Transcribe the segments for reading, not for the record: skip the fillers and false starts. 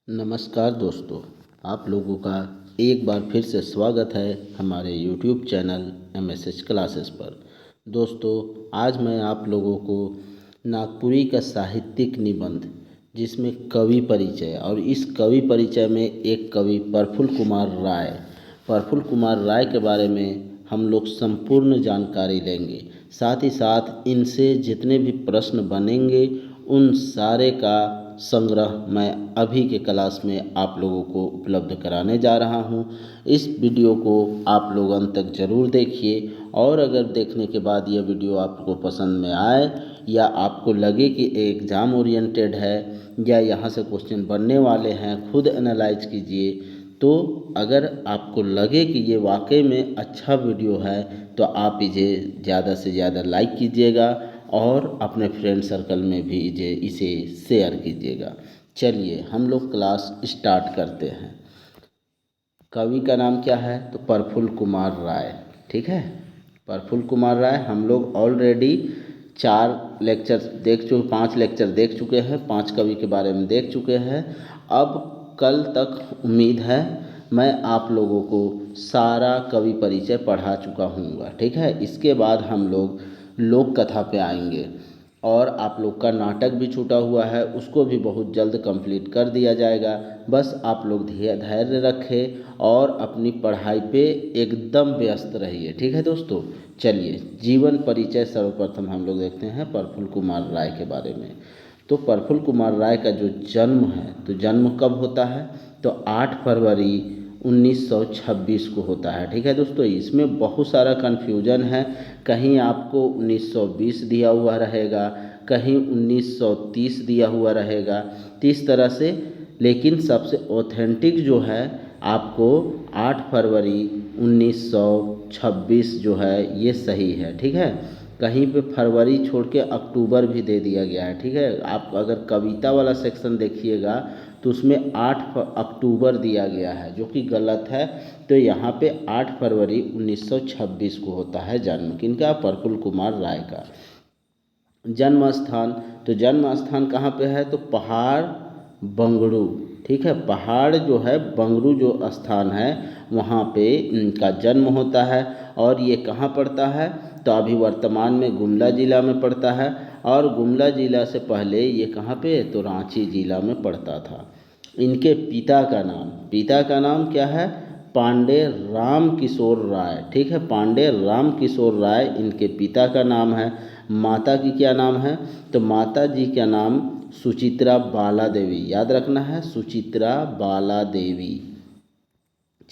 नमस्कार दोस्तों, आप लोगों का एक बार फिर से स्वागत है हमारे YouTube चैनल MSH क्लासेस पर। दोस्तों, आज मैं आप लोगों को नागपुरी का साहित्यिक निबंध जिसमें कवि परिचय और इस कवि परिचय में एक कवि प्रफुल्ल कुमार राय के बारे में हम लोग संपूर्ण जानकारी लेंगे। साथ ही साथ इनसे जितने भी प्रश्न बनेंगे उन सारे का संग्रह मैं अभी के क्लास में आप लोगों को उपलब्ध कराने जा रहा हूं। इस वीडियो को आप लोग अंत तक ज़रूर देखिए और अगर देखने के बाद यह वीडियो आपको पसंद में आए या आपको लगे कि एग्ज़ाम ओरिएंटेड है या यहाँ से क्वेश्चन बनने वाले हैं, खुद एनालाइज कीजिए। तो अगर आपको लगे कि ये वाकई में अच्छा वीडियो है तो आप इसे ज़्यादा से ज़्यादा लाइक कीजिएगा और अपने फ्रेंड सर्कल में भी इसे शेयर कीजिएगा। चलिए हम लोग क्लास स्टार्ट करते हैं। कवि का नाम क्या है? तो प्रफुल्ल कुमार राय। ठीक है, प्रफुल्ल कुमार राय। हम लोग ऑलरेडी 5 लेक्चर देख चुके हैं, 5 कवि के बारे में देख चुके हैं। अब कल तक उम्मीद है मैं आप लोगों को सारा कवि परिचय पढ़ा चुका हूँगा। ठीक है, इसके बाद हम लोग लोक कथा पे आएंगे और आप लोग का नाटक भी छूटा हुआ है, उसको भी बहुत जल्द कंप्लीट कर दिया जाएगा। बस आप लोग धैर्य रखें और अपनी पढ़ाई पे एकदम व्यस्त रहिए। ठीक है दोस्तों, चलिए जीवन परिचय सर्वप्रथम हम लोग देखते हैं प्रफुल्ल कुमार राय के बारे में। तो प्रफुल्ल कुमार राय का जो जन्म है, तो जन्म कब होता है? तो 8 फरवरी 1926 को होता है। ठीक है दोस्तों, इसमें बहुत सारा कन्फ्यूजन है। कहीं आपको 1920 दिया हुआ रहेगा, कहीं 1930 दिया हुआ रहेगा, इस तरह से। लेकिन सबसे ऑथेंटिक जो है आपको 8 फरवरी 1926 जो है ये सही है। ठीक है, कहीं पे फरवरी छोड़ के अक्टूबर भी दे दिया गया है। ठीक है, आप अगर कविता वाला सेक्शन देखिएगा तो उसमें 8 अक्टूबर दिया गया है, जो कि गलत है। तो यहाँ पे 8 फरवरी 1926 को होता है जन्म। किनका? प्रफुल्ल कुमार राय का। जन्म स्थान, तो जन्म स्थान कहाँ पे है? तो पहाड़ बंगड़ू। ठीक है, पहाड़ जो है बंगड़ू जो स्थान है वहाँ पे इनका जन्म होता है। और ये कहाँ पड़ता है? तो अभी वर्तमान में गुमला ज़िला में पड़ता है। और गुमला ज़िला से पहले ये कहाँ पे? तो रांची ज़िला में पड़ता था। इनके पिता का नाम क्या है? पांडे राम किशोर राय। ठीक है, पांडे राम किशोर राय इनके पिता का नाम है। माता की क्या नाम है? तो माता जी का नाम सुचित्रा बाला देवी। याद रखना है, सुचित्रा बाला देवी।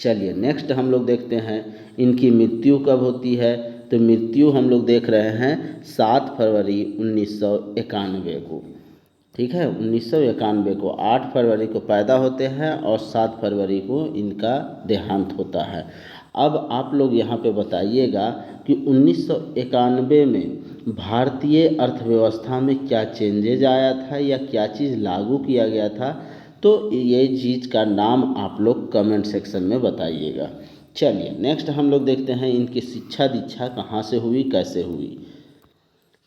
चलिए नेक्स्ट हम लोग देखते हैं इनकी मृत्यु कब होती है। तो मृत्यु हम लोग देख रहे हैं 7 फरवरी 1991 को। ठीक है, 1991 को 8 फरवरी को पैदा होते हैं और 7 फरवरी को इनका देहांत होता है। अब आप लोग यहाँ पे बताइएगा कि 1991 में भारतीय अर्थव्यवस्था में क्या चेंजेज आया था या क्या चीज़ लागू किया गया था। तो ये चीज़ का नाम आप लोग कमेंट सेक्शन में बताइएगा। चलिए नेक्स्ट हम लोग देखते हैं इनकी शिक्षा दीक्षा कहाँ से हुई, कैसे हुई।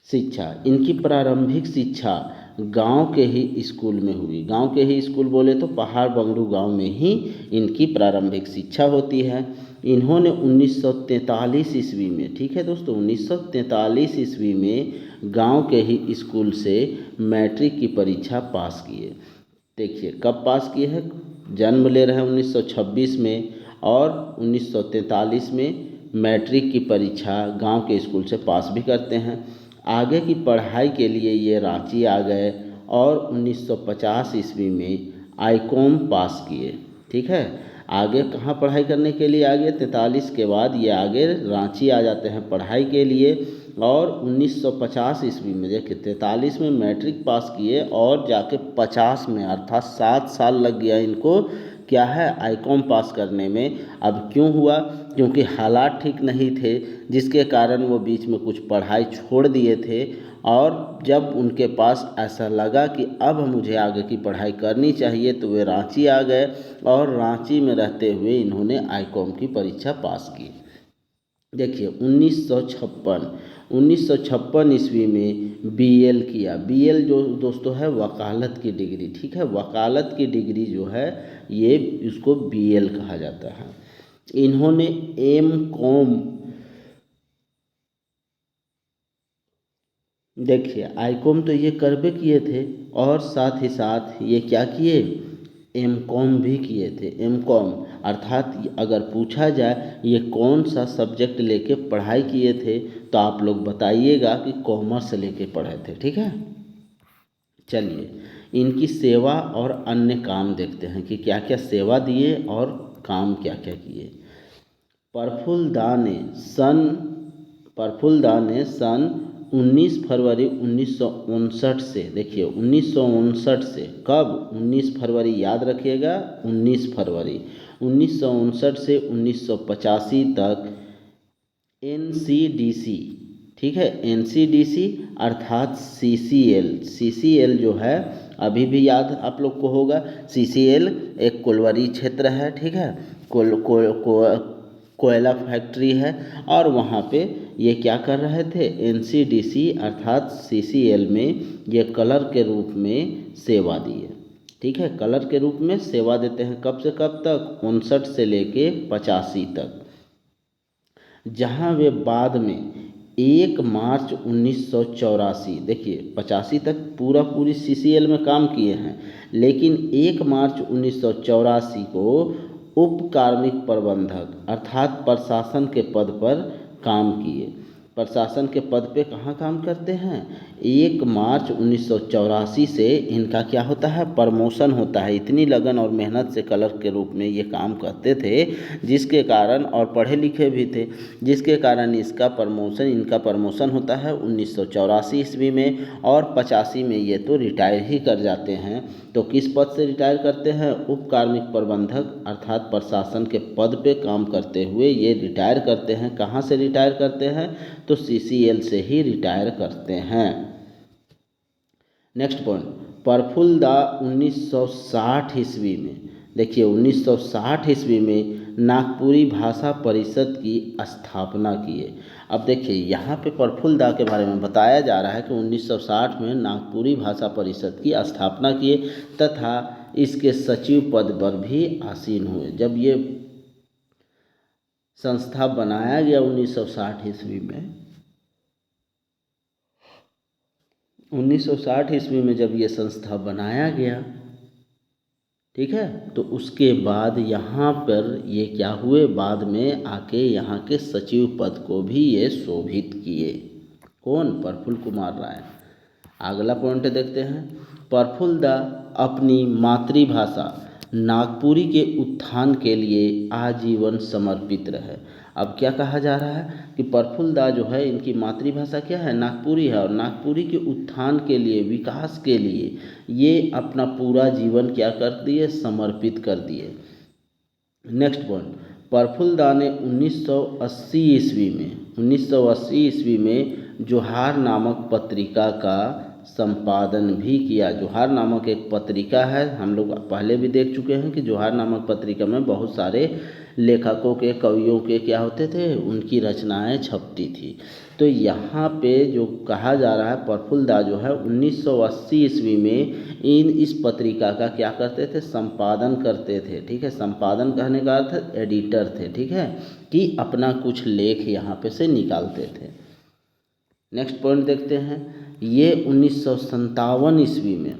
शिक्षा, इनकी प्रारंभिक शिक्षा गांव के ही स्कूल में हुई। गांव के ही स्कूल बोले तो पहाड़ बंगड़ू गांव में ही इनकी प्रारंभिक शिक्षा होती है। इन्होंने 1943 ईस्वी में, ठीक है दोस्तों, 1943 ईस्वी में गांव के ही स्कूल से मैट्रिक की परीक्षा पास किए। देखिए कब पास किए हैं, जन्म ले रहे हैं 1926 में और 1943 में मैट्रिक की परीक्षा गांव के स्कूल से पास भी करते हैं। आगे की पढ़ाई के लिए ये रांची आ गए और 1950 ईस्वी में आईकॉम पास किए। ठीक है, आगे कहाँ पढ़ाई करने के लिए आगे? 43 के बाद ये आगे रांची आ जाते हैं पढ़ाई के लिए। और 1950 ईस्वी में देखिए 43 में मैट्रिक पास किए और जाके 50 में, अर्थात 7 साल लग गया इनको क्या है, आईकॉम पास करने में। अब क्यों हुआ? क्योंकि हालात ठीक नहीं थे, जिसके कारण वो बीच में कुछ पढ़ाई छोड़ दिए थे। और जब उनके पास ऐसा लगा कि अब मुझे आगे की पढ़ाई करनी चाहिए तो वे रांची आ गए और रांची में रहते हुए इन्होंने आईकॉम की परीक्षा पास की। देखिए 1956 ईस्वी में बीएल किया। बीएल जो दोस्तों है वकालत की डिग्री, ठीक है, वकालत की डिग्री जो है ये इसको बीएल कहा जाता है। इन्होंने एम कॉम, देखिए आईकॉम तो ये करबे किए थे और साथ ही साथ ये क्या किए, एम कॉम भी किए थे। एम कॉम अर्थात अगर पूछा जाए ये कौन सा सब्जेक्ट लेके पढ़ाई किए थे तो आप लोग बताइएगा कि कॉमर्स लेके पढ़े थे, ठीक है। चलिए इनकी सेवा और अन्य काम देखते हैं कि क्या क्या सेवा दिए और काम क्या क्या किए। प्रफुल्लदा ने सन प्रफुल्लदा ने सन 19 फरवरी 1959 से, देखिए 1959 से, कब 19 फरवरी याद रखिएगा, 19 फरवरी 1959 से 1985 तक एनसीडीसी, ठीक है, एनसीडीसी अर्थात सीसीएल, सीसीएल जो है अभी भी याद आप लोग को होगा, सीसीएल एक कोलवरी क्षेत्र है, ठीक है, कोयला फैक्ट्री है और वहाँ पे ये क्या कर रहे थे, एनसीडीसी अर्थात सीसीएल में ये कलर के रूप में सेवा दिए, ठीक है, कलर के रूप में सेवा देते हैं। कब से कब तक, 59 से लेके 85 तक, जहाँ वे बाद में 1 मार्च 1984, देखिए 85 तक पूरी सीसीएल में काम किए हैं, लेकिन 1 मार्च 1984 को उप कार्मिक प्रबंधक अर्थात प्रशासन के पद पर काम किए। प्रशासन के पद पे कहाँ काम करते हैं, 1 मार्च 1984 से इनका क्या होता है, प्रमोशन होता है। इतनी लगन और मेहनत से कलर के रूप में ये काम करते थे जिसके कारण, और पढ़े लिखे भी थे, जिसके कारण इनका प्रमोशन होता है 1984 ईस्वी में, और 85 में ये तो रिटायर ही कर जाते हैं। तो किस पद से रिटायर करते हैं, उप कार्मिक प्रबंधक अर्थात प्रशासन के पद पे काम करते हुए ये रिटायर करते हैं। कहाँ से रिटायर करते हैं, तो सीसीएल से ही रिटायर करते हैं। नेक्स्ट पॉइंट, प्रफुल्लदा 1960 ईस्वी में, देखिए 1960 ईस्वी में नागपुरी भाषा परिषद की स्थापना किए। अब देखिए यहाँ पे प्रफुल्लदा के बारे में बताया जा रहा है कि 1960 में नागपुरी भाषा परिषद की स्थापना किए तथा इसके सचिव पद पर भी आसीन हुए। जब ये संस्था बनाया गया 1960 ईस्वी में, 1960 ईस्वी में जब ये संस्था बनाया गया, ठीक है, तो उसके बाद यहाँ पर ये क्या हुए, बाद में आके यहाँ के सचिव पद को भी ये शोभित किए। कौन, प्रफुल्ल कुमार राय। अगला पॉइंट देखते हैं, प्रफुल्लदा अपनी मातृभाषा नागपुरी के उत्थान के लिए आजीवन समर्पित रहे। अब क्या कहा जा रहा है कि प्रफुल्लदा जो है इनकी मातृभाषा क्या है, नागपुरी है, और नागपुरी के उत्थान के लिए, विकास के लिए ये अपना पूरा जीवन क्या कर दिए, समर्पित कर दिए। नेक्स्ट पॉइंट, प्रफुल्लदा ने 1980 ईस्वी में जोहार नामक पत्रिका का संपादन भी किया। जोहार नामक एक पत्रिका है, हम लोग पहले भी देख चुके हैं कि जोहार नामक पत्रिका में बहुत सारे लेखकों के, कवियों के क्या होते थे, उनकी रचनाएं छपती थी। तो यहाँ पे जो कहा जा रहा है, प्रफुल्लदा जो है 1980 ईस्वी में इस पत्रिका का क्या करते थे, संपादन करते थे, ठीक है, संपादन कहने का अर्थ एडिटर थे, ठीक है, कि अपना कुछ लेख यहाँ पे से निकालते थे। नेक्स्ट पॉइंट देखते हैं, ये 1957 ईस्वी में,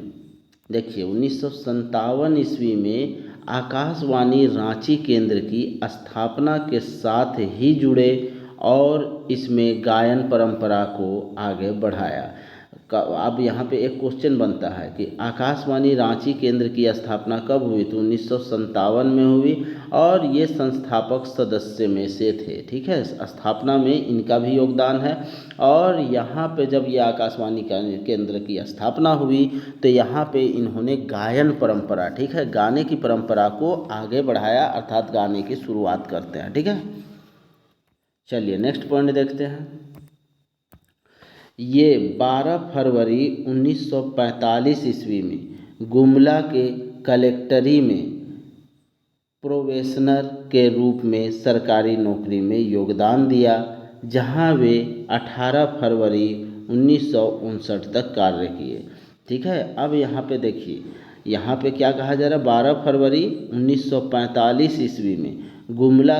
देखिए 1957 ईस्वी में आकाशवाणी रांची केंद्र की स्थापना के साथ ही जुड़े और इसमें गायन परंपरा को आगे बढ़ाया। अब यहाँ पे एक क्वेश्चन बनता है कि आकाशवाणी रांची केंद्र की स्थापना कब हुई, तो 1957 में हुई और ये संस्थापक सदस्य में से थे, ठीक है, स्थापना में इनका भी योगदान है। और यहाँ पे जब ये आकाशवाणी केंद्र की स्थापना हुई तो यहाँ पे इन्होंने गायन परंपरा, ठीक है, गाने की परंपरा को आगे बढ़ाया, अर्थात गाने की शुरुआत करते हैं, ठीक है। चलिए नेक्स्ट पॉइंट देखते हैं, ये 12 फरवरी 1945 ईस्वी में गुमला के कलेक्टरी में प्रोबेशनर के रूप में सरकारी नौकरी में योगदान दिया, जहां वे 18 फरवरी 1959 तक कार्य किए। ठीक है, अब यहाँ पे देखिए, यहाँ पे क्या कहा जा रहा है, 12 फरवरी 1945 ईस्वी में गुमला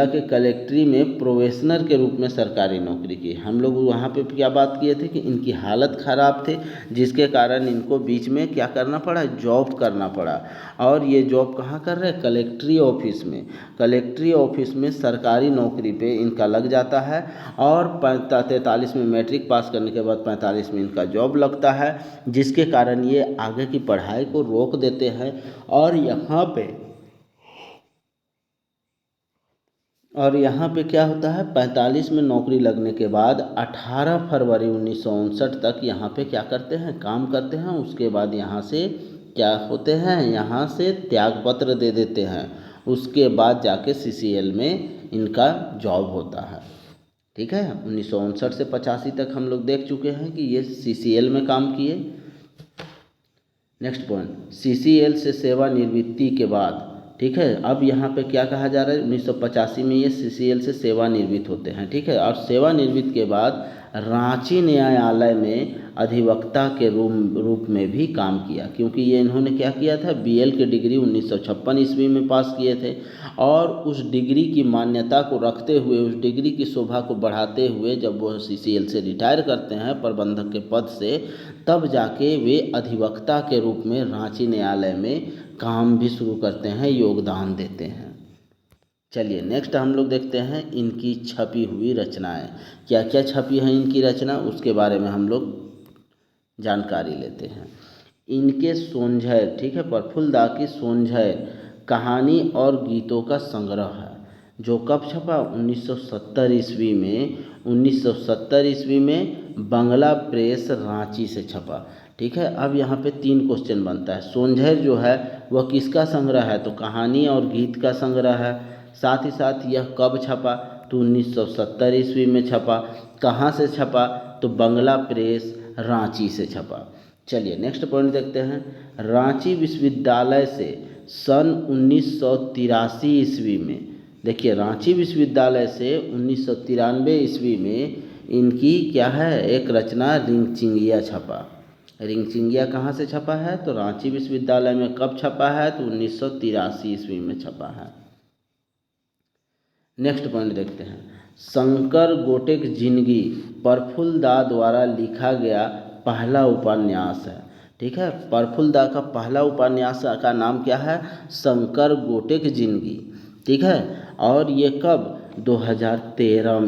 के कलेक्ट्री में प्रोबेशनर के रूप में सरकारी नौकरी की। हम लोग वहाँ पे क्या बात किए थे कि इनकी हालत ख़राब थी, जिसके कारण इनको बीच में क्या करना पड़ा, जॉब करना पड़ा। और ये जॉब कहाँ कर रहे हैं, कलेक्ट्री ऑफिस में सरकारी नौकरी पे इनका लग जाता है। और 43 में मैट्रिक पास करने के बाद 45 में इनका जॉब लगता है, जिसके कारण ये आगे की पढ़ाई को रोक देते हैं। और यहाँ पे क्या होता है, 45 में नौकरी लगने के बाद 18 फरवरी 1959 तक यहाँ पे क्या करते हैं, काम करते हैं। उसके बाद यहाँ से क्या होते हैं, यहाँ से त्यागपत्र दे देते हैं। उसके बाद जाके CCL में इनका जॉब होता है। ठीक है, 1959 से 85 तक हम लोग देख चुके हैं कि ये CCL में काम किए। नेक्स्ट पॉइंट, CCL से सेवानिवृत्ति के बाद, ठीक है, अब यहाँ पे क्या कहा जा रहा है, 1985 में ये CCL से सेवानिवृत्त होते हैं। ठीक है, और सेवानिवृत्त के बाद रांची न्यायालय में अधिवक्ता के रूप में भी काम किया, क्योंकि ये इन्होंने क्या किया था, BL की डिग्री 1956 ईस्वी में पास किए थे। और उस डिग्री की मान्यता को रखते हुए, उस डिग्री की शोभा को बढ़ाते हुए जब वो CCL से रिटायर करते हैं प्रबंधक के पद से, तब जाके वे अधिवक्ता के रूप में रांची न्यायालय में काम भी शुरू करते हैं, योगदान देते हैं। चलिए नेक्स्ट हम लोग देखते हैं इनकी छपी हुई रचनाएं, क्या क्या छपी हैं इनकी रचना, उसके बारे में हम लोग जानकारी लेते हैं। इनके सोंझैर, ठीक है, प्रफुल्लदा की सोंझैर कहानी और गीतों का संग्रह है, जो कब छपा, 1970 ईस्वी में। 1970 ईस्वी में बंगला प्रेस रांची से छपा। ठीक है, अब यहाँ पे 3 क्वेश्चन बनता है। सोंझैर जो है वह किसका संग्रह है, तो कहानी और गीत का संग्रह है। साथ ही साथ यह कब छपा, तो 1970 ईस्वी में छपा। कहाँ से छपा, तो बंगला प्रेस रांची से छपा। चलिए नेक्स्ट पॉइंट देखते हैं। रांची विश्वविद्यालय से सन 1983 ईस्वी में, देखिए रांची विश्वविद्यालय से 1993 ईस्वी में इनकी क्या है, एक रचना रिंगचिंगिया छपा। रिंगचिंगिया कहाँ से छपा है, तो रांची विश्वविद्यालय में कब छपा है, तो 1983 ईस्वी में छपा है। नेक्स्ट पॉइंट देखते हैं। शंकर गोटे की जिंदगी प्रफुल्लदा द्वारा लिखा गया पहला उपन्यास है। ठीक है, प्रफुल्लदा का पहला उपन्यास का नाम क्या है, शंकर गोटे की जिंदगी। ठीक है, और ये कब, 2013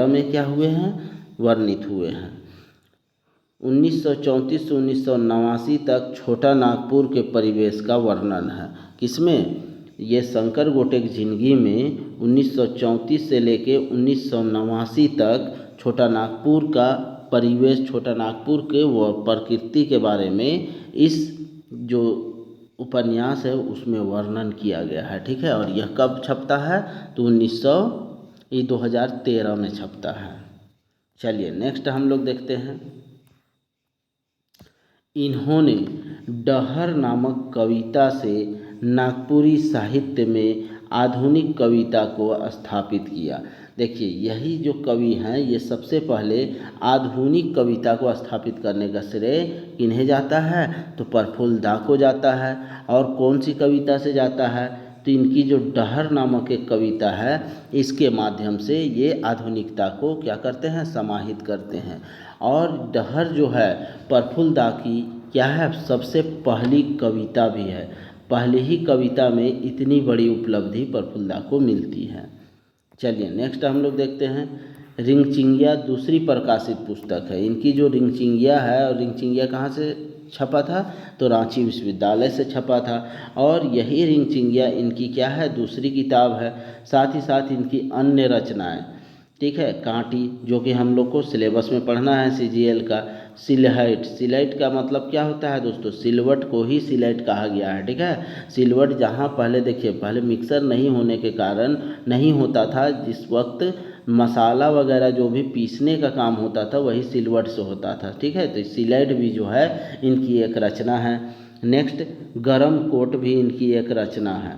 में क्या हुए हैं, वर्णित हुए हैं। 1934 से 1989 तक छोटा नागपुर के परिवेश का वर्णन है। किसमें, ये शंकर गोटे की जिंदगी में 1934 से लेके 1989 तक छोटा नागपुर का परिवेश, छोटा नागपुर के वो प्रकृति के बारे में इस जो उपन्यास है उसमें वर्णन किया गया है। ठीक है, और यह कब छपता है, तो 2013 में छपता है। चलिए नेक्स्ट हम लोग देखते हैं। इन्होंने डहर नामक कविता से नागपुरी साहित्य में आधुनिक कविता को स्थापित किया। देखिए यही जो कवि हैं ये सबसे पहले आधुनिक कविता को स्थापित करने का श्रेय किन्हें जाता है, तो प्रफुल्लदा को जाता है। और कौन सी कविता से जाता है, तो इनकी जो डहर नामक एक कविता है, इसके माध्यम से ये आधुनिकता को क्या करते हैं, समाहित करते हैं। और डहर जो है प्रफुल्लदा की क्या है, सबसे पहली कविता भी है। पहली ही कविता में इतनी बड़ी उपलब्धि प्रफुल्लदा को मिलती है। चलिए नेक्स्ट हम लोग देखते हैं। रिंगचिंगिया दूसरी प्रकाशित पुस्तक है। इनकी जो रिंगचिंगिया है, और रिंगचिंगिया कहाँ से छपा था, तो रांची विश्वविद्यालय से छपा था। और यही रिंगचिंगिया इनकी क्या है, दूसरी किताब है। साथ ही साथ इनकी अन्य रचनाएं, ठीक है, कांटी, जो कि हम लोग को सिलेबस में पढ़ना है CGL का। सिलहट का मतलब क्या होता है दोस्तों, सिलवट को ही सिलहट कहा गया है। ठीक है, सिलवट जहाँ पहले देखिए, पहले मिक्सर नहीं होने के कारण नहीं होता था, जिस वक्त मसाला वगैरह जो भी पीसने का काम होता था वही सिलवट से होता था। ठीक है, तो सिलहट भी जो है इनकी एक रचना है। नेक्स्ट गरम कोट भी इनकी एक रचना है,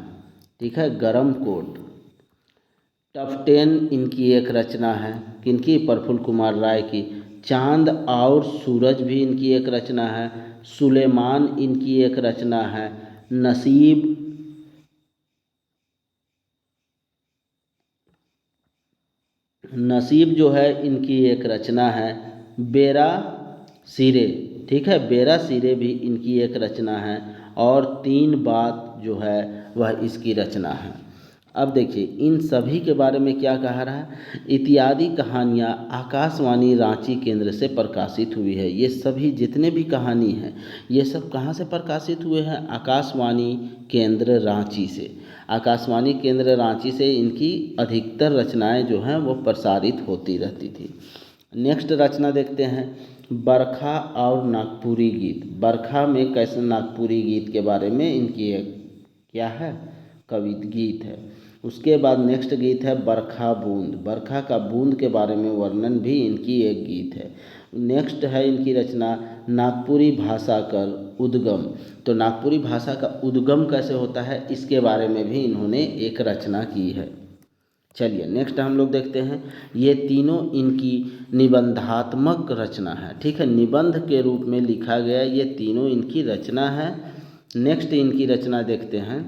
ठीक है, गरम कोट। टफ 10 इनकी एक रचना है, किनकी, प्रफुल्ल कुमार राय की। चांद और सूरज भी इनकी एक रचना है। सुलेमान इनकी एक रचना है। नसीब नसीब जो है इनकी एक रचना है। बेरा सिरे, ठीक है, बेरा सिरे भी इनकी एक रचना है। और तीन बात जो है वह इसकी रचना है। अब देखिए इन सभी के बारे में क्या कहा रहा है, इत्यादि कहानियाँ आकाशवाणी रांची केंद्र से प्रकाशित हुई है। ये सभी जितने भी कहानी हैं ये सब कहाँ से प्रकाशित हुए हैं, आकाशवाणी केंद्र रांची से। आकाशवाणी केंद्र रांची से इनकी अधिकतर रचनाएं जो हैं वो प्रसारित होती रहती थी। नेक्स्ट रचना देखते हैं, बरखा और नागपुरी गीत। बरखा में कैसे नागपुरी गीत के बारे में इनकी एक क्या है, कवि गीत है। उसके बाद नेक्स्ट गीत है बरखा बूंद। बरखा का बूंद के बारे में वर्णन भी इनकी एक गीत है। नेक्स्ट है इनकी रचना नागपुरी भाषा कर उद्गम। तो नागपुरी भाषा का उद्गम कैसे होता है इसके बारे में भी इन्होंने एक रचना की है। चलिए नेक्स्ट हम लोग देखते हैं, ये तीनों इनकी निबंधात्मक रचना है, ठीक है, निबंध के रूप में लिखा गया ये तीनों इनकी रचना है। नेक्स्ट इनकी रचना देखते हैं,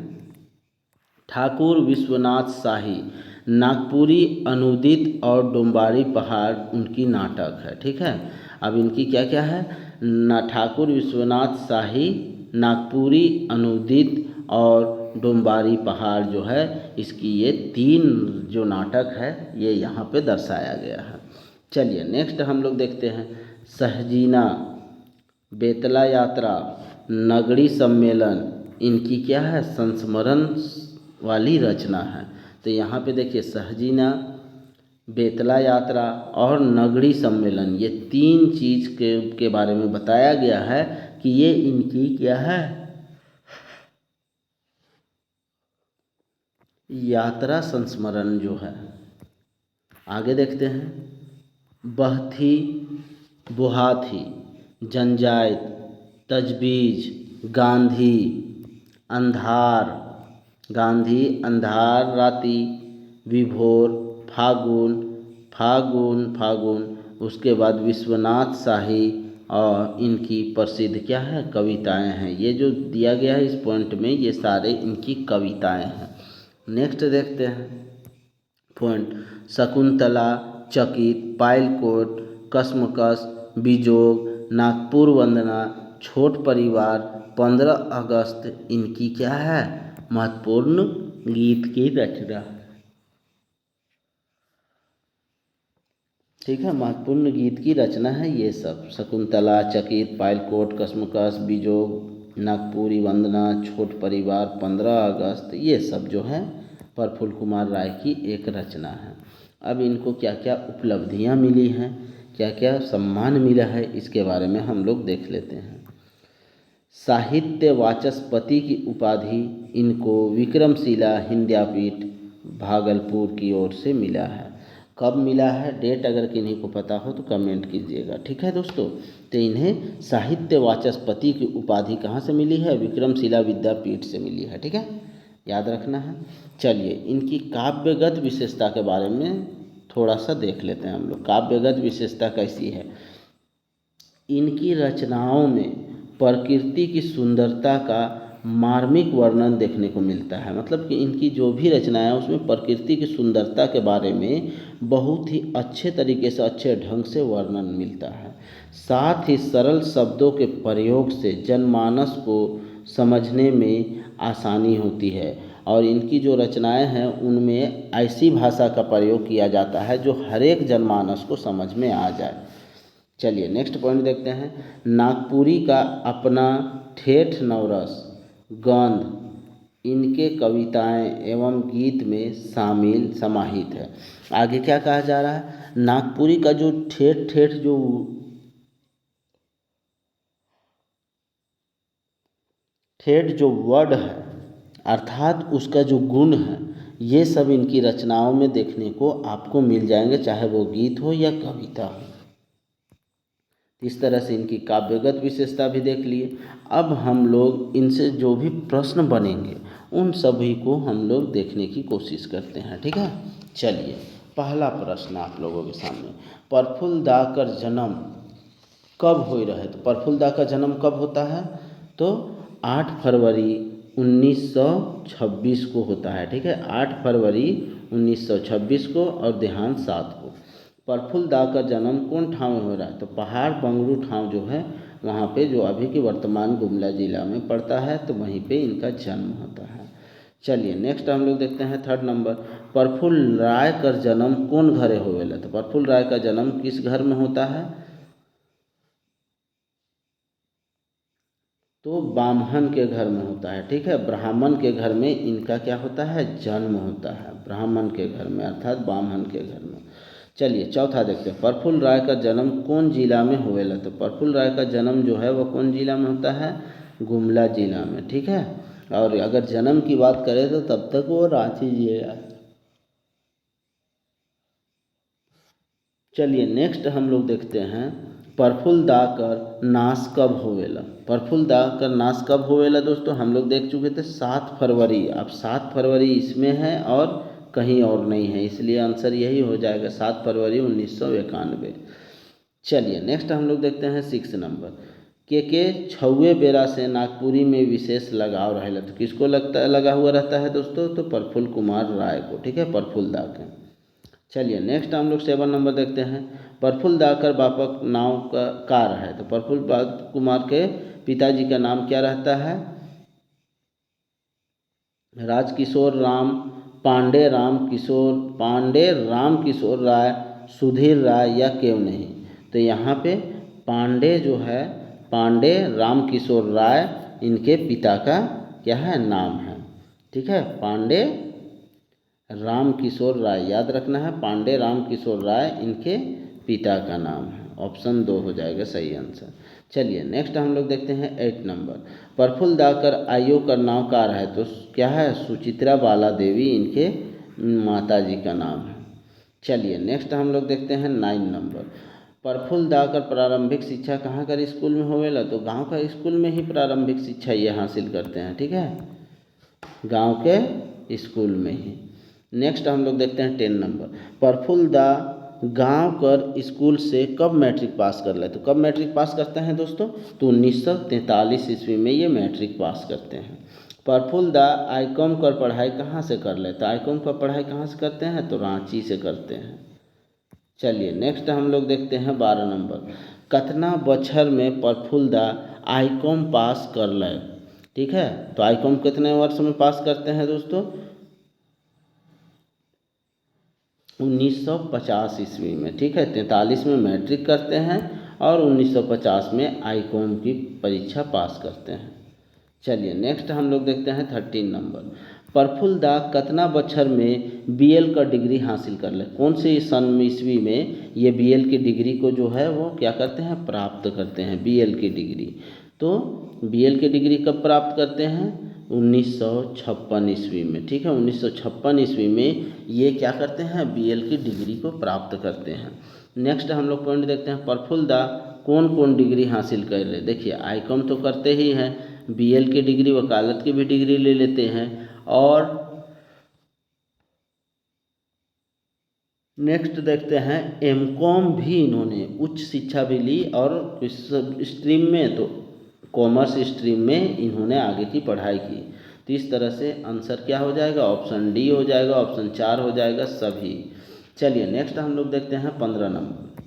ठाकुर विश्वनाथ शाही, नागपुरी अनुदित और डोम्बारी पहाड़ उनकी नाटक है, ठीक है। अब इनकी क्या क्या है, ठाकुर विश्वनाथ शाही, नागपुरी अनुदित और डोम्बारी पहाड़ जो है इसकी ये तीन जो नाटक है ये यहाँ पे दर्शाया गया है। चलिए नेक्स्ट हम लोग देखते हैं, सहजीना, बेतला यात्रा, नगरी सम्मेलन इनकी क्या है, संस्मरण वाली रचना है। तो यहाँ पे देखिए सहजीना, बेतला यात्रा और नगरी सम्मेलन ये तीन चीज़ के बारे में बताया गया है कि ये इनकी क्या है, यात्रा संस्मरण जो है। आगे देखते हैं, बहथी, बुहाथी, जंजायत, तजबीज, गांधी, अंधार, गांधी अंधार राती, विभोर, फागुन, फागुन फागुन। उसके बाद विश्वनाथ शाही और इनकी प्रसिद्ध क्या है, कविताएं हैं। ये जो दिया गया है इस पॉइंट में ये सारे इनकी कविताएं हैं। नेक्स्ट देखते हैं पॉइंट, शकुंतला, चकित, पायलकोट, कसमकस, बीजोग, नागपुर वंदना, छोट परिवार, 15 अगस्त इनकी क्या है, महत्वपूर्ण गीत की रचना, ठीक है, महत्वपूर्ण गीत की रचना है ये सब। शकुंतला, चकित, पायलकोट, कसमकस, बीजोग, नागपुरी वंदना, छोट परिवार, 15 अगस्त ये सब जो है प्रफुल्ल कुमार राय की एक रचना है। अब इनको क्या क्या उपलब्धियां मिली हैं, क्या क्या सम्मान मिला है इसके बारे में हम लोग देख लेते हैं। साहित्य वाचस्पति की उपाधि इनको विक्रमशिला हिंदयापीठ भागलपुर की ओर से मिला है। कब मिला है, डेट अगर किन्हीं को पता हो तो कमेंट कीजिएगा, ठीक है दोस्तों। तो इन्हें साहित्य वाचस्पति की उपाधि कहाँ से मिली है, विक्रमशिला विद्यापीठ से मिली है, ठीक है, याद रखना है। चलिए इनकी काव्यगत विशेषता के बारे में थोड़ा सा देख लेते हैं हम लोग। काव्यगत विशेषता कैसी है, इनकी रचनाओं में प्रकृति की सुंदरता का मार्मिक वर्णन देखने को मिलता है। मतलब कि इनकी जो भी रचनाएं हैं उसमें प्रकृति की सुंदरता के बारे में बहुत ही अच्छे तरीके से, अच्छे ढंग से वर्णन मिलता है। साथ ही सरल शब्दों के प्रयोग से जनमानस को समझने में आसानी होती है। और इनकी जो रचनाएं हैं उनमें ऐसी भाषा का प्रयोग किया जाता है जो हर एक जनमानस को समझ में आ जाए। चलिए नेक्स्ट पॉइंट देखते हैं, नागपुरी का अपना ठेठ नवरस गंध इनके कविताएं एवं गीत में शामिल समाहित है। आगे क्या कहा जा रहा है, नागपुरी का जो ठेठ ठेठ जो वर्ड है अर्थात उसका जो गुण है ये सब इनकी रचनाओं में देखने को आपको मिल जाएंगे, चाहे वो गीत हो या कविता हो। इस तरह से इनकी काव्यगत विशेषता भी देख लिए। अब हम लोग इनसे जो भी प्रश्न बनेंगे उन सभी को हम लोग देखने की कोशिश करते हैं, ठीक है। चलिए, पहला प्रश्न आप लोगों के सामने, प्रफुल्ल दा कर जन्म कब हो रहे। तो प्रफुल्ल दा का जन्म कब होता है, तो 8 फरवरी 1926 को होता है, ठीक है। 8 फरवरी 1926 को और देहांत 7 को। प्रफुल्ल दा का जन्म कौन ठाव में हो रहा है, तो पहाड़ बंगरू ठाव जो है वहाँ पे, जो अभी के वर्तमान गुमला जिला में पड़ता है, तो वहीं पे इनका जन्म होता है। चलिए नेक्स्ट हम लोग देखते हैं थर्ड नंबर, प्रफुल्ल राय का जन्म कौन घरे होवेला। तो प्रफुल्ल राय का जन्म किस घर में होता है, तो ब्राह्मण के घर में होता है, ठीक है। ब्राह्मण के घर में इनका क्या होता है, जन्म होता है, ब्राह्मण के घर में अर्थात ब्राह्मण के घर में। चलिए चौथा देखते हैं, प्रफुल्ल राय का जन्म कौन जिला में होवेला। तो प्रफुल्ल राय का जन्म जो है वो कौन जिला में होता है, गुमला जिला में, ठीक है। और अगर जन्म की बात करें तो तब तक वो रांची जिला। चलिए नेक्स्ट हम लोग देखते हैं, प्रफुल्ल दा कर नाश कब होवेला। प्रफुल्ल दा कर नाश कब होवेला दोस्तों, हम लोग देख चुके थे 7 फरवरी। अब 7 फरवरी इसमें है और कहीं और नहीं है, इसलिए आंसर यही हो जाएगा 7 फरवरी 1991। चलिए नेक्स्ट हम लोग देखते हैं 6 नंबर, के छवे बेरा से नागपुरी में विशेष लगाव रहेला। तो किसको लगा हुआ रहता है दोस्तों, तो प्रफुल्ल कुमार राय को, ठीक है, प्रफुल्ल दा के। चलिए नेक्स्ट हम लोग 7 नंबर देखते हैं, प्रफुल्ल दाकर बापक नाव का कार है। तो प्रफुल्ल कुमार के पिताजी का नाम क्या रहता है, राजकिशोर राम पांडे, राम किशोर राय, सुधीर राय या क्यों नहीं। तो यहाँ पे पांडे जो है, पांडे राम किशोर राय इनके पिता का क्या है, नाम है, ठीक है। पांडे राम किशोर राय, याद रखना है, पांडे राम किशोर राय इनके पिता का नाम है। ऑप्शन 2 हो जाएगा सही आंसर। चलिए नेक्स्ट हम लोग देखते हैं 8 नंबर, प्रफुल्ल दाकर आयो का नाम कार है। तो क्या है, सुचित्रा बाला देवी इनके माता जी का नाम है। चलिए नेक्स्ट हम लोग देखते हैं 9 नंबर, प्रफुल्ल दाकर प्रारंभिक शिक्षा कहाँ कर स्कूल में होवेला। तो गांव का स्कूल में ही प्रारंभिक शिक्षा ये हासिल करते हैं, ठीक है, गांव के स्कूल में ही। नेक्स्ट हम लोग देखते हैं 10 नंबर, प्रफुल्ल दा गांव कर स्कूल से कब मैट्रिक पास कर ले। तो कब मैट्रिक पास करते हैं दोस्तों, तो 1943 ईस्वी में ये मैट्रिक पास करते हैं। प्रफुल्ल दा आईकॉम कर पढ़ाई कहाँ से कर ले। तो आईकॉम का पढ़ाई कहाँ से करते हैं, तो रांची से करते हैं। चलिए नेक्स्ट हम लोग देखते हैं 12 नंबर, कतना बछर में प्रफुल्ल दा आईकॉम पास कर ले, ठीक है। तो आईकॉम कितने वर्ष में पास करते हैं दोस्तों, 1950 ईस्वी में, ठीक है। 43 में मैट्रिक करते हैं और 1950 में आईकॉम की परीक्षा पास करते हैं। चलिए नेक्स्ट हम लोग देखते हैं 13 नंबर, प्रफुल्ल दा कतना बछर में बीएल का डिग्री हासिल कर ले। कौन से सन ईस्वी में ये बीएल की डिग्री को जो है वो क्या करते हैं, प्राप्त करते हैं बीएल की डिग्री। तो बीएल की डिग्री कब प्राप्त करते हैं, 1956 ईस्वी में, ठीक है। 1956 ईस्वी में ये क्या करते हैं, बीएल की डिग्री को प्राप्त करते हैं। नेक्स्ट हम लोग पॉइंट देखते हैं, प्रफुल्ल दा कौन कौन डिग्री हासिल कर ले। देखिए आईकॉम तो करते ही हैं, बीएल की डिग्री, वकालत की भी डिग्री ले लेते हैं, और नेक्स्ट देखते हैं एमकॉम भी इन्होंने उच्च शिक्षा भी ली, और इस स्ट्रीम में तो कॉमर्स स्ट्रीम में इन्होंने आगे की पढ़ाई की। तो इस तरह से आंसर क्या हो जाएगा, ऑप्शन डी हो जाएगा, ऑप्शन 4 हो जाएगा सभी। चलिए नेक्स्ट हम लोग देखते हैं 15 नंबर,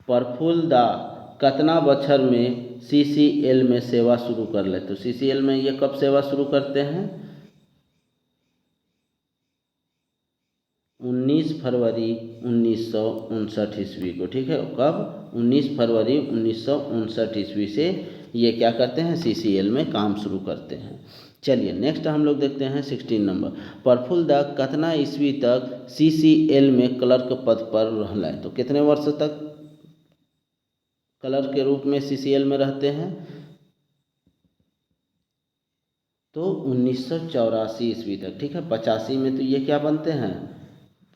प्रफुल्ल दा कतना बछर में सीसीएल में सेवा शुरू कर ले। तो सीसीएल में ये कब सेवा शुरू करते हैं, 19 फरवरी 1959 ईस्वी को, ठीक है। कब, 19 फरवरी 1959 ईस्वी से ये क्या करते हैं, सीसीएल में काम शुरू करते हैं। चलिए नेक्स्ट हम लोग देखते हैं 16 नंबर, प्रफुल्ल दा कतना ईस्वी तक सीसीएल में क्लर्क पद पर रहले। तो कितने वर्ष तक क्लर्क के रूप में सीसीएल में रहते हैं, तो 1984 ईस्वी तक, ठीक है। 85 में तो ये क्या बनते हैं,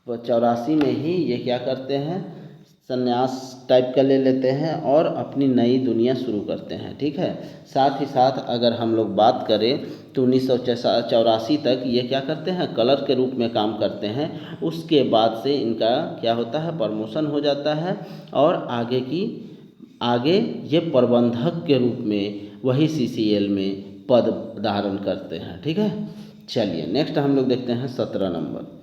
84 में ही ये क्या करते हैं, संन्यास टाइप का ले लेते हैं और अपनी नई दुनिया शुरू करते हैं। ठीक है, साथ ही साथ अगर हम लोग बात करें तो 1984 तक ये क्या करते हैं, कलर के रूप में काम करते हैं। उसके बाद से इनका क्या होता है, प्रमोशन हो जाता है और आगे ये प्रबंधक के रूप में वही CCL में पद धारण करते हैं। ठीक है, चलिए नेक्स्ट हम लोग देखते हैं 17 नंबर।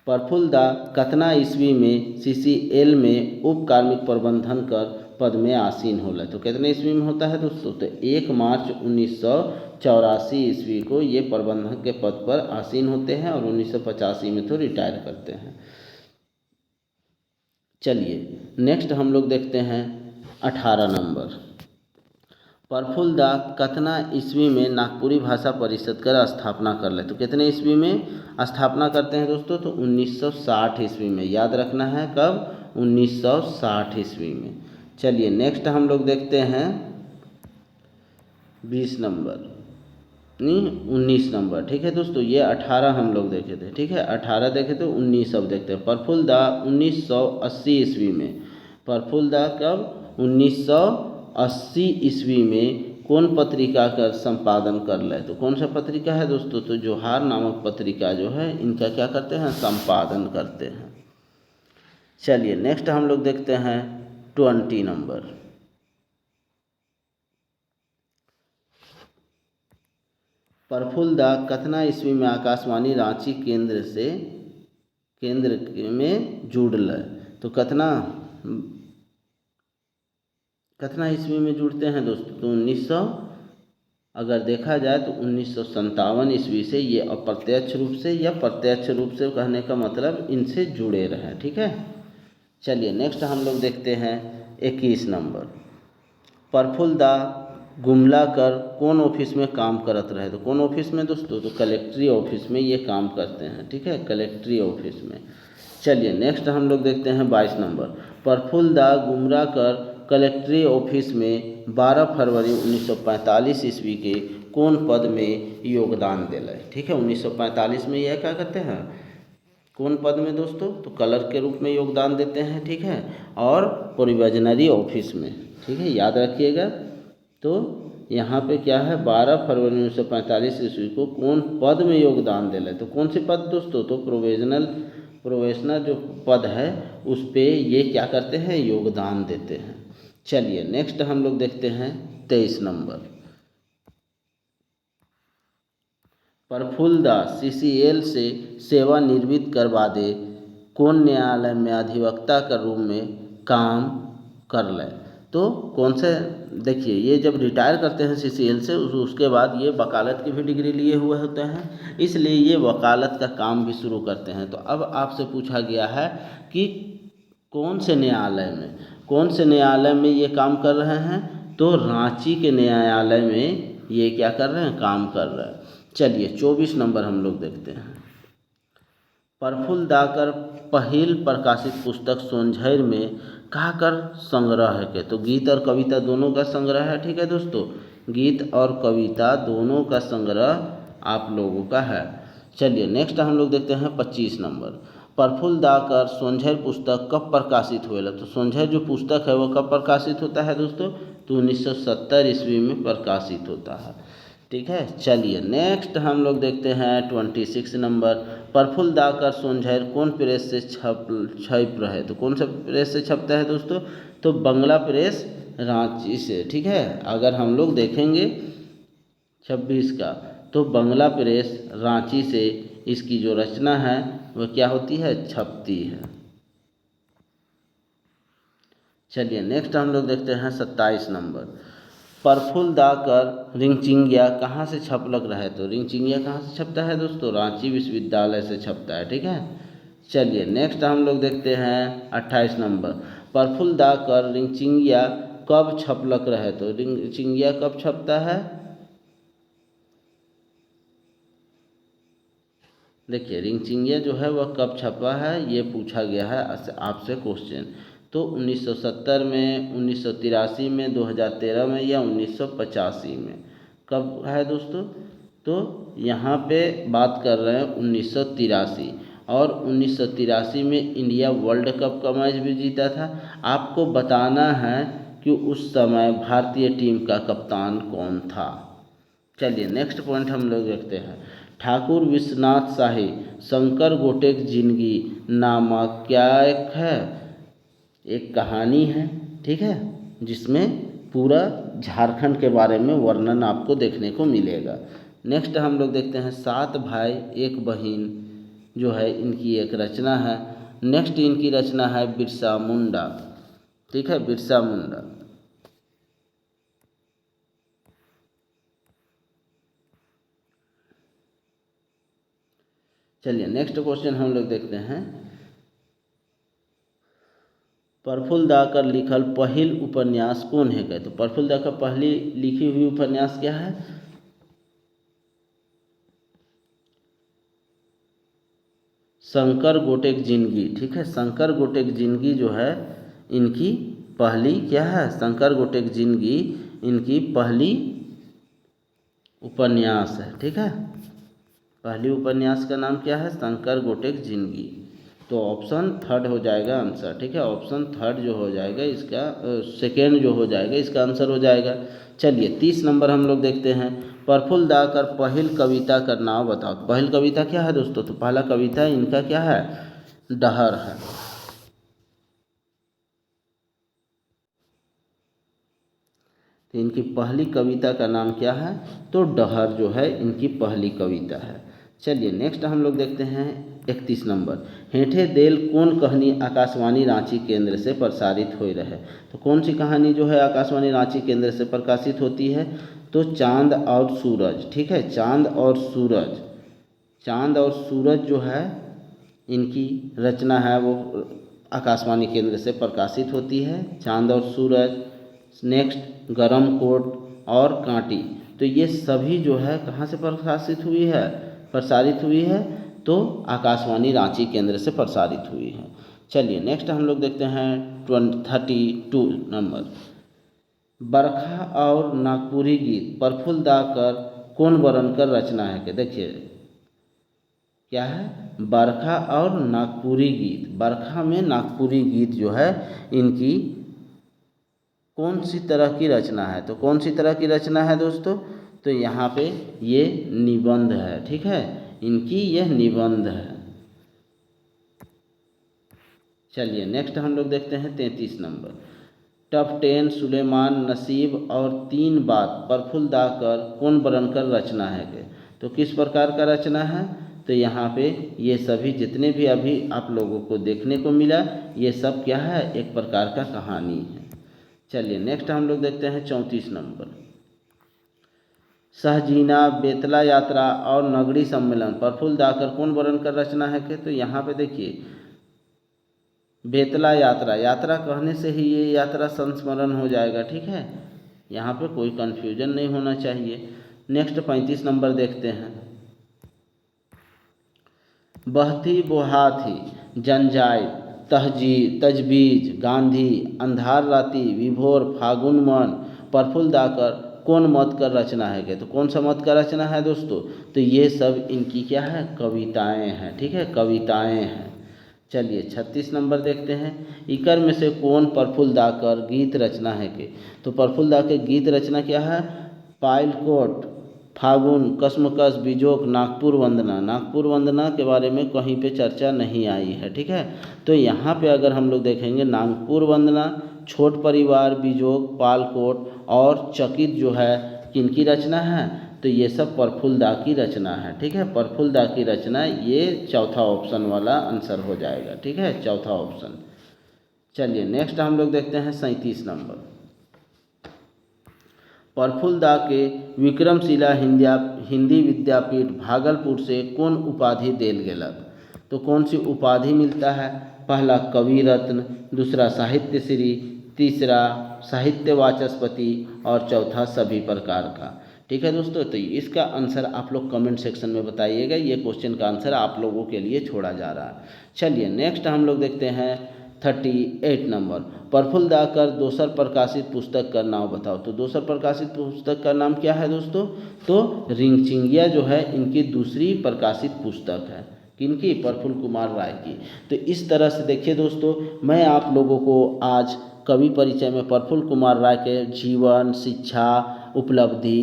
प्रफुल्ल दा कतना ईस्वी में CCL में उप कार्मिक प्रबंधन कर पद में आसीन होला। तो कितने ईस्वी में होता है दोस्तों, तो 1 मार्च 1984 ईस्वी को ये प्रबंधक के पद पर आसीन होते हैं और 1985 में तो रिटायर करते हैं। चलिए नेक्स्ट हम लोग देखते हैं 18 नंबर। प्रफुल्ल दा कतना ईस्वी में नागपुरी भाषा परिषद का स्थापना कर ले। तो कितने ईस्वी में स्थापना करते हैं दोस्तों, तो 1960 ईस्वी में। याद रखना है कब, 1960 ईस्वी में। चलिए नेक्स्ट हम लोग देखते हैं 20 नंबर, नहीं 19 नंबर। ठीक है दोस्तों, ये 18 हम लोग देखे थे। ठीक है, 18 देखे थे, 19 अब देखते हैं। प्रफुल्ल दा 1980 ईस्वी में, प्रफुल्ल दा कब 1980 ईस्वी में कौन पत्रिका का संपादन कर ले। तो कौन सा पत्रिका है दोस्तों, तो जोहार नामक पत्रिका जो है इनका क्या करते हैं, संपादन करते हैं। चलिए नेक्स्ट हम लोग देखते हैं 20 नंबर। प्रफुल्ल दा कतना ईस्वी में आकाशवाणी रांची केंद्र में जुड़ल। तो कतना ईस्वी में जुड़ते हैं दोस्तों, तो 1900, अगर देखा जाए तो 1957 ईस्वी से ये अप्रत्यक्ष रूप से या प्रत्यक्ष रूप से, कहने का मतलब इनसे जुड़े रहे। ठीक है, चलिए नेक्स्ट हम लोग देखते हैं 21 नंबर। प्रफुल्ल दा गुमला कर कौन ऑफिस में काम करत रहे। तो कौन ऑफिस में दोस्तों, तो कलेक्ट्री ऑफिस में ये काम करते हैं। ठीक है, कलेक्ट्री ऑफिस में। चलिए नेक्स्ट हम लोग देखते हैं 22 नंबर। प्रफुल्ल दा गुमरा कर कलेक्ट्री ऑफिस में 12 फरवरी 1945 ईस्वी के कौन पद में योगदान दिले। ठीक है, 1945 में यह क्या करते हैं, कौन पद में दोस्तों, तो कलर के रूप में योगदान देते हैं। ठीक है, और प्रोविजनरी ऑफिस में। ठीक है, याद रखिएगा। तो यहाँ पे क्या है, 12 फरवरी 1945 ईस्वी को कौन पद में योगदान दिले। तो कौन से पद दोस्तों, तो प्रोवेशनल जो पद है उस पे ये क्या करते हैं, योगदान देते हैं। चलिए नेक्स्ट हम लोग देखते हैं 23 नंबर। प्रफुल्ल दा CCL से सेवानिवृत्त करवा दे कौन न्यायालय में अधिवक्ता के रूप में काम कर ले। तो कौन से, देखिए ये जब रिटायर करते हैं CCL से उसके बाद ये वकालत की भी डिग्री लिए हुए होते हैं, इसलिए ये वकालत का काम भी शुरू करते हैं। तो अब आपसे पूछा गया है कि कौन से न्यायालय में ये काम कर रहे हैं, तो रांची के न्यायालय में ये क्या कर रहे हैं, काम कर रहे हैं। चलिए 24 नंबर हम लोग देखते हैं। प्रफुल्ल दा कर पहिल प्रकाशित पुस्तक सोनझैर में का कर संग्रह है के। तो गीत और कविता दोनों का संग्रह है। ठीक है दोस्तों, गीत और कविता दोनों का संग्रह आप लोगों का है। चलिए नेक्स्ट हम लोग देखते हैं 25 नंबर। प्रफुल्ल दा कर सोनझैर पुस्तक कब प्रकाशित हुए। तो सोनझैर जो पुस्तक है वो कब प्रकाशित होता है दोस्तों, तो 1970 ईस्वी में प्रकाशित होता है। ठीक है, चलिए नेक्स्ट हम लोग देखते हैं 26 नंबर। प्रफुल्ल दा कर सोनझैर कौन प्रेस से छप रहे। तो कौन सा प्रेस से छपता है दोस्तों, तो बंगला प्रेस रांची से। ठीक है, अगर हम लोग देखेंगे 26 का, तो बंगला प्रेस रांची से इसकी जो रचना है वह क्या होती है, छपती है। चलिए नेक्स्ट हम लोग देखते हैं 27 नंबर। प्रफुल्ल दा कर रिंगचिंगिया कहाँ से छपलक रहे। तो रिंगचिंगिया कहाँ से छपता है दोस्तों, रांची विश्वविद्यालय से छपता है। ठीक है, चलिए नेक्स्ट हम लोग देखते हैं 28 नंबर। प्रफुल्ल दा कर रिंगचिंगिया कब छपलक रहे। तो रिंगचिंगिया कब छपता है, देखिए रिंगचिंगिया जो है वह कब छपा है, ये पूछा गया है आपसे क्वेश्चन। तो 1970 में, 1983 में, 2013 में या 1985 में, कब है दोस्तों, तो यहाँ पे बात कर रहे हैं 1983। और 1983 में इंडिया वर्ल्ड कप का मैच भी जीता था। आपको बताना है कि उस समय भारतीय टीम का कप्तान कौन था। चलिए नेक्स्ट पॉइंट हम लोग देखते हैं। ठाकुर विश्वनाथ शाही शंकर गोटेक जिंदगी नामक क्या एक है, एक कहानी है, ठीक है, जिसमें पूरा झारखंड के बारे में वर्णन आपको देखने को मिलेगा। नेक्स्ट हम लोग देखते हैं 7 भाई एक बहन, जो है इनकी एक रचना है। नेक्स्ट इनकी रचना है बिरसा मुंडा, ठीक है, बिरसा मुंडा। चलिए नेक्स्ट क्वेश्चन हम लोग देखते हैं। प्रफुल्ल दा का लिखल पहिल उपन्यास कौन है गए, तो प्रफुल्ल दा का पहली लिखी हुई उपन्यास क्या है, शंकर गोटेक जिंदगी, ठीक है। शंकर गोटेक जिंदगी जो है इनकी पहली क्या है, शंकर गोटेक जिंदगी इनकी पहली उपन्यास है, ठीक है। पहली उपन्यास का नाम क्या है, शंकर गोटेक जिंदगी। तो ऑप्शन थर्ड हो जाएगा आंसर, ठीक है। ऑप्शन थर्ड जो हो जाएगा इसका, सेकेंड जो हो जाएगा इसका आंसर हो जाएगा। चलिए 30 नंबर हम लोग देखते हैं। प्रफुल्ल दा कर पहल कविता का नाम बताओ। पहल कविता क्या है दोस्तों, तो पहला कविता इनका क्या है, डहर है। तो इनकी पहली कविता का नाम क्या है, तो डहर जो है इनकी पहली कविता है। चलिए नेक्स्ट हम लोग देखते हैं 31 नंबर। हेठे देल कौन कहानी आकाशवाणी रांची केंद्र से प्रसारित हो रहे, तो कौन सी कहानी जो है आकाशवाणी रांची केंद्र से प्रकाशित होती है, तो चांद और सूरज, ठीक है, चांद और सूरज। चांद और सूरज जो है इनकी रचना है वो आकाशवाणी केंद्र से प्रकाशित होती है, चांद और सूरज। नेक्स्ट गरम कोट और कांटी, तो ये सभी जो है कहाँ से प्रकाशित हुई है, प्रसारित हुई है, तो आकाशवाणी रांची केंद्र से प्रसारित हुई है। चलिए नेक्स्ट हम लोग देखते हैं 32 नंबर। बरखा और नागपुरी गीत प्रफुल्ल दा कर कौन वर्ण कर रचना है के, देखिए क्या है, बरखा और नागपुरी गीत। बरखा में नागपुरी गीत जो है इनकी कौन सी तरह की रचना है, तो कौन सी तरह की रचना है दोस्तों, तो यहाँ पे ये निबंध है, ठीक है, इनकी यह निबंध है। चलिए नेक्स्ट हम लोग देखते हैं 33 नंबर। टॉप 10 सुलेमान नसीब और 3 बात प्रफुल्ल दा कर कौन वर्ण कर रचना है के, तो किस प्रकार का रचना है, तो यहाँ पे ये सभी जितने भी अभी आप लोगों को देखने को मिला ये सब क्या है, एक प्रकार का कहानी है। चलिए नेक्स्ट हम लोग देखते हैं 34 नंबर। सहजीना बेतला यात्रा और नगरी सम्मेलन प्रफुल्ल दा कर कौन वर्ण कर रचना है के, तो यहाँ पे देखिए बेतला यात्रा, यात्रा कहने से ही ये यात्रा संस्मरण हो जाएगा, ठीक है, यहाँ पे कोई कन्फ्यूजन नहीं होना चाहिए। नेक्स्ट 35 नंबर देखते हैं। बहती बोहाथी जनजाय तजबीज गांधी अंधार राती विभोर फागुन मन प्रफुल्ल दा कर कौन मत कर रचना है के, तो कौन सा मत का रचना है दोस्तों, तो ये सब इनकी क्या है, कविताएं हैं, ठीक है, कविताएं हैं। चलिए 36 नंबर देखते हैं। इकर में से कौन प्रफुल्ल दा कर गीत रचना है के, तो प्रफुल्ल दा के गीत रचना क्या है, पायलकोट फागुन कसमकस बिजोक नागपुर वंदना। नागपुर वंदना के बारे में कहीं पे चर्चा नहीं आई है, ठीक है, तो यहाँ पे अगर हम लोग देखेंगे नागपुर वंदना, छोट परिवार, बिजोक, पालकोट और चकित जो है किनकी रचना है, तो ये सब प्रफुल्ल दा की रचना है, ठीक है, प्रफुल्ल दा की रचना, ये चौथा ऑप्शन वाला आंसर हो जाएगा, ठीक है, चौथा ऑप्शन। चलिए नेक्स्ट हम लोग देखते हैं 37 नंबर। प्रफुल्ल दा के विक्रमशिला हिंदी विद्यापीठ भागलपुर से कौन उपाधि देल गेलक, तो कौन सी उपाधि मिलता है, पहला कवि रत्न, दूसरा साहित्य श्री, तीसरा साहित्य वाचस्पति और चौथा सभी प्रकार का, ठीक है दोस्तों। तो इसका आंसर आप लोग कमेंट सेक्शन में बताइएगा, ये क्वेश्चन का आंसर आप लोगों के लिए छोड़ा जा रहा है। चलिए नेक्स्ट हम लोग देखते हैं 38 नंबर। प्रफुल्ल दा कर दोसर प्रकाशित पुस्तक का नाम बताओ, तो दोसर प्रकाशित पुस्तक का नाम क्या है दोस्तों, तो रिंगचिंगिया जो है इनकी दूसरी प्रकाशित पुस्तक है, किनकी? प्रफुल्ल कुमार राय की। तो इस तरह से देखिए दोस्तों, मैं आप लोगों को आज कवि परिचय में प्रफुल्ल कुमार राय के जीवन, शिक्षा, उपलब्धि,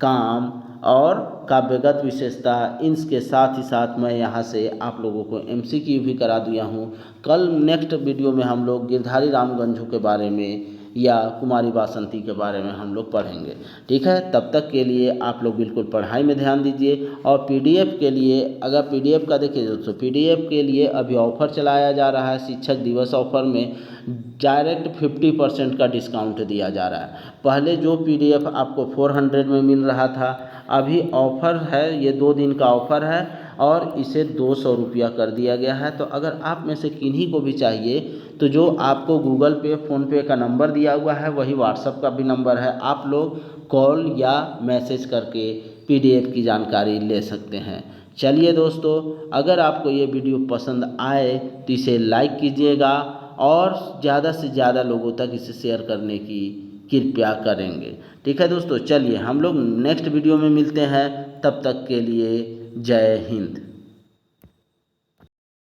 काम और काव्यगत विशेषता, इनके साथ ही साथ मैं यहाँ से आप लोगों को MCQ भी करा दिया हूँ। कल नेक्स्ट वीडियो में हम लोग गिरधारी राम गंजू के बारे में या कुमारी बासंती के बारे में हम लोग पढ़ेंगे। ठीक है, तब तक के लिए आप लोग बिल्कुल पढ़ाई में ध्यान दीजिए। और PDF के लिए, अगर PDF का देखिए दोस्तों, PDF के लिए अभी ऑफ़र चलाया जा रहा है। शिक्षक दिवस ऑफ़र में डायरेक्ट 50% का डिस्काउंट दिया जा रहा है। पहले जो PDF आपको 400 में मिल रहा था, अभी ऑफ़र है, ये 2 दिन का ऑफ़र है और इसे 200 रुपया कर दिया गया है। तो अगर आप में से किन्हीं को भी चाहिए तो जो आपको गूगल पे, फ़ोनपे का नंबर दिया हुआ है वही व्हाट्सएप का भी नंबर है, आप लोग कॉल या मैसेज करके PDF की जानकारी ले सकते हैं। चलिए दोस्तों, अगर आपको ये वीडियो पसंद आए तो इसे लाइक कीजिएगा और ज़्यादा से ज़्यादा लोगों तक इसे शेयर करने की कृपया करेंगे। ठीक है दोस्तों, चलिए हम लोग नेक्स्ट वीडियो में मिलते हैं। तब तक के लिए जय हिंद।